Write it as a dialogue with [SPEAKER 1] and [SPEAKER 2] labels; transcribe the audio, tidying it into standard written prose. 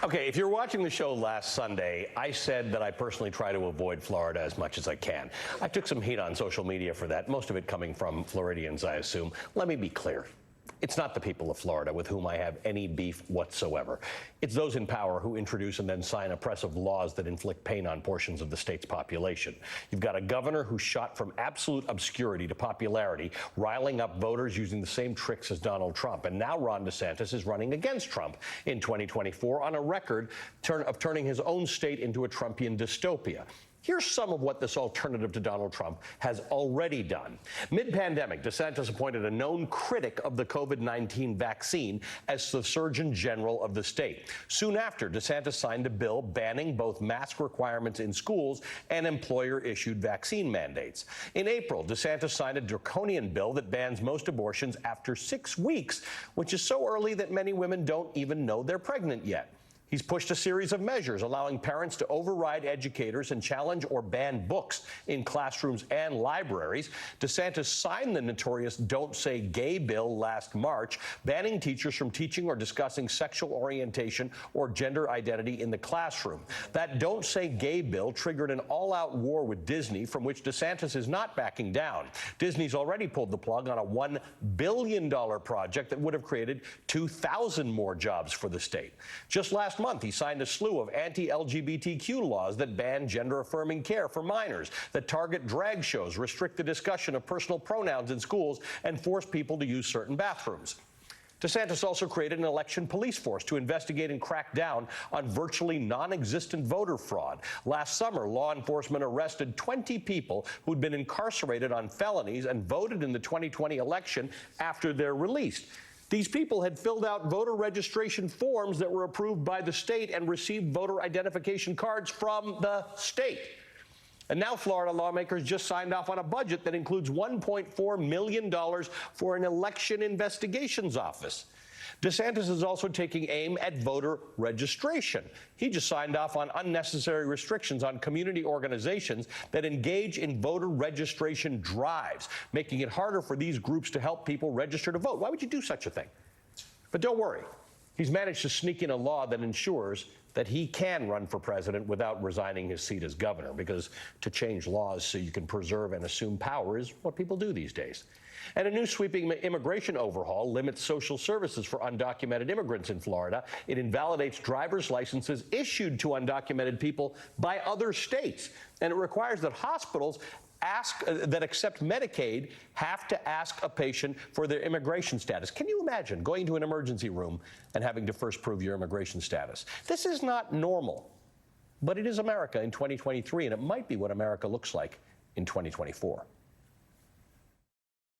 [SPEAKER 1] Okay, if you're watching the show last Sunday, I said that I personally try to avoid Florida as much as I can. I took some heat on social media for that, most of it coming from Floridians, I assume. Let me be clear. It's not the people of Florida with whom I have any beef whatsoever. It's those in power who introduce and then sign oppressive laws that inflict pain on portions of the state's population. You've got a governor who shot from absolute obscurity to popularity, riling up voters using the same tricks as Donald Trump. And now Ron DeSantis is running against Trump in 2024 on a record of turning his own state into a Trumpian dystopia. Here's some of what this alternative to Donald Trump has already done. Mid-pandemic, DeSantis appointed a known critic of the COVID-19 vaccine as the Surgeon General of the state. Soon after, DeSantis signed a bill banning both mask requirements in schools and employer-issued vaccine mandates. In April, DeSantis signed a draconian bill that bans most abortions after 6 weeks, which is so early that many women don't even know they're pregnant yet. He's pushed a series of measures allowing parents to override educators and challenge or ban books in classrooms and libraries. DeSantis signed the notorious Don't Say Gay bill last March, banning teachers from teaching or discussing sexual orientation or gender identity in the classroom. That Don't Say Gay bill triggered an all-out war with Disney, from which DeSantis is not backing down. Disney's already pulled the plug on a $1 billion project that would have created 2,000 more jobs for the state. Just last month, he signed a slew of anti-LGBTQ laws that ban gender-affirming care for minors, that target drag shows, restrict the discussion of personal pronouns in schools, and force people to use certain bathrooms. DeSantis also created an election police force to investigate and crack down on virtually non-existent voter fraud. Last summer, law enforcement arrested 20 people who'd been incarcerated on felonies and voted in the 2020 election after they're released. These people had filled out voter registration forms that were approved by the state and received voter identification cards from the state. And now Florida lawmakers just signed off on a budget that includes $1.4 million for an election investigations office. DeSantis is also taking aim at voter registration. He just signed off on unnecessary restrictions on community organizations that engage in voter registration drives, making it harder for these groups to help people register to vote. Why would you do such a thing? But don't worry. He's managed to sneak in a law that ensures that he can run for president without resigning his seat as governor, because to change laws so you can preserve and assume power is what people do these days. And a new sweeping immigration overhaul limits social services for undocumented immigrants in Florida. It invalidates driver's licenses issued to undocumented people by other states. And it requires that hospitals that accept Medicaid have to ask a patient for their immigration status. Can you imagine going to an emergency room and having to first prove your immigration status? This is not normal, but it is America in 2023, and it might be what America looks like in 2024.